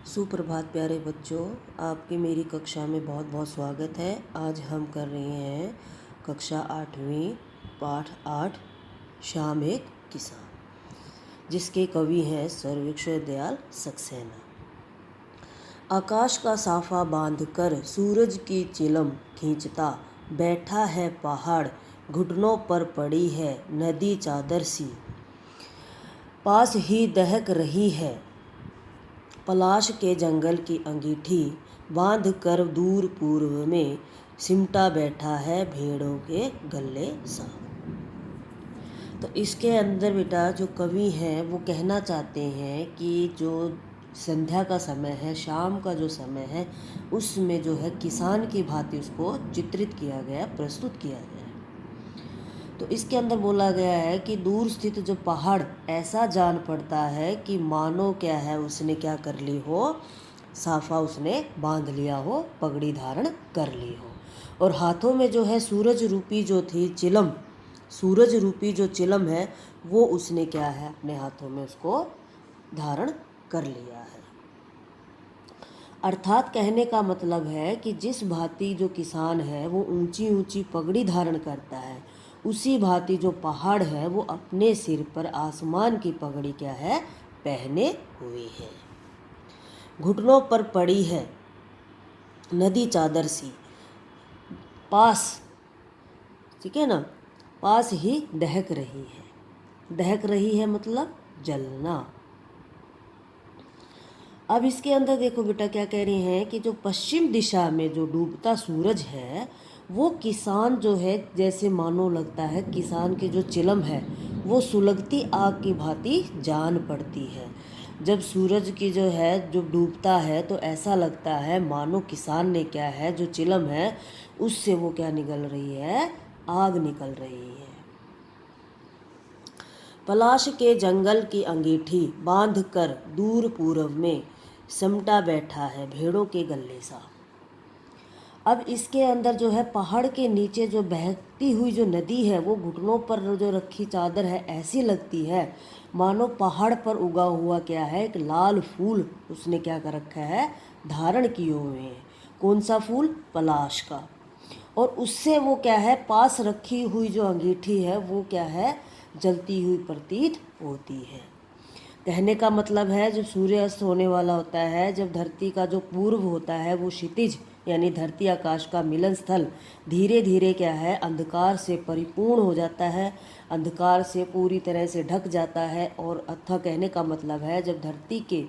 सुप्रभात प्यारे बच्चों, आपकी मेरी कक्षा में बहुत बहुत स्वागत है। आज हम कर रहे हैं कक्षा 8वीं पाठ 8 शाम एक किसान, जिसके कवि हैं सर विश्वदयाल सक्सेना। आकाश का साफा बांधकर सूरज की चिलम खींचता बैठा है पहाड़, घुटनों पर पड़ी है नदी चादर सी, पास ही दहक रही है पलाश के जंगल की अंगीठी, बांध कर दूर पूर्व में सिमटा बैठा है भेड़ों के गले सा। तो इसके अंदर बेटा जो कवि हैं वो कहना चाहते हैं कि जो संध्या का समय है, शाम का जो समय है, उसमें जो है किसान की भांति उसको चित्रित किया गया, प्रस्तुत किया गया। तो इसके अंदर बोला गया है कि दूर स्थित जो पहाड़ ऐसा जान पड़ता है कि मानो क्या है, उसने क्या कर ली हो, साफा उसने बांध लिया हो, पगड़ी धारण कर ली हो, और हाथों में जो है सूरज रूपी जो थी चिलम, सूरज रूपी जो चिलम है वो उसने क्या है अपने हाथों में उसको धारण कर लिया है। अर्थात कहने का मतलब है कि जिस भांति जो किसान है वो ऊंची ऊंची पगड़ी धारण करता है, उसी भांति जो पहाड़ है वो अपने सिर पर आसमान की पगड़ी क्या है, पहने हुए है। घुटनों पर पड़ी है नदी चादर सी, पास, ठीक है ना, पास ही दहक रही है। दहक रही है मतलब जलना। अब इसके अंदर देखो बेटा क्या कह रहे हैं कि जो पश्चिम दिशा में जो डूबता सूरज है वो किसान जो है, जैसे मानो लगता है किसान की जो चिलम है वो सुलगती आग की भांति जान पड़ती है। जब सूरज की जो है जो डूबता है तो ऐसा लगता है मानो किसान ने क्या है, जो चिलम है उससे वो क्या निकल रही है, आग निकल रही है। पलाश के जंगल की अंगीठी बांध कर दूर पूर्व में सिमटा बैठा है भेड़ों के गले सा। अब इसके अंदर जो है पहाड़ के नीचे जो बहती हुई जो नदी है वो घुटनों पर जो रखी चादर है ऐसी लगती है मानो पहाड़ पर उगा हुआ क्या है, एक लाल फूल उसने क्या कर रखा है, धारण किए हुए हैं। कौन सा फूल, पलाश का। और उससे वो क्या है, पास रखी हुई जो अंगीठी है वो क्या है, जलती हुई प्रतीत होती है। कहने का मतलब है जब सूर्य अस्त होने वाला होता है, जब धरती का जो पूर्व होता है वो क्षितिज यानी धरती आकाश का मिलन स्थल धीरे धीरे क्या है, अंधकार से परिपूर्ण हो जाता है, अंधकार से पूरी तरह से ढक जाता है। और अथवा कहने का मतलब है जब धरती के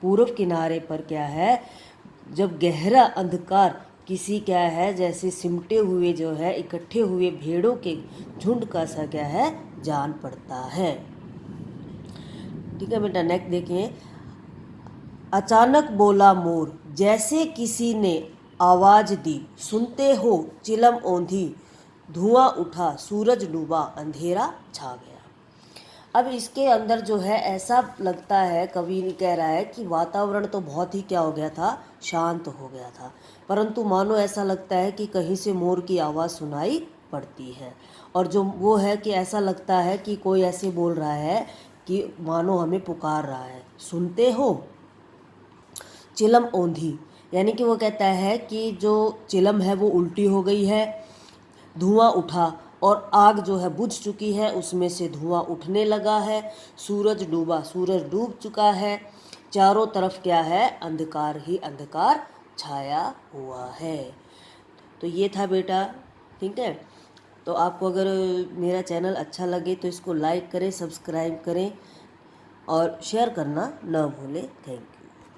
पूर्व किनारे पर क्या है, जब गहरा अंधकार किसी क्या है जैसे सिमटे हुए जो है इकट्ठे हुए भेड़ों के झुंड का सा क्या है, जान पड़ता है। ठीक है बेटा, नेक्स्ट देखिए। अचानक बोला मोर, जैसे किसी ने आवाज दी, सुनते हो चिलम ओंधी, धुआं उठा सूरज डूबा अंधेरा छा गया। अब इसके अंदर जो है ऐसा लगता है, कवि कह रहा है कि वातावरण तो बहुत ही क्या हो गया था, शांत हो गया था, परंतु मानो ऐसा लगता है कि कहीं से मोर की आवाज़ सुनाई पड़ती है। और जो वो है कि ऐसा लगता है कि कोई ऐसे बोल रहा है कि मानो हमें पुकार रहा है, सुनते हो चिलम ओंधी, यानी कि वो कहता है कि जो चिलम है वो उल्टी हो गई है, धुआं उठा और आग जो है बुझ चुकी है, उसमें से धुआं उठने लगा है, सूरज डूबा, सूरज डूब चुका है, चारों तरफ क्या है, अंधकार ही अंधकार छाया हुआ है। तो ये था बेटा, ठीक है। तो आपको अगर मेरा चैनल अच्छा लगे तो इसको लाइक करें, सब्सक्राइब करें और शेयर करना ना भूलें। Thank you.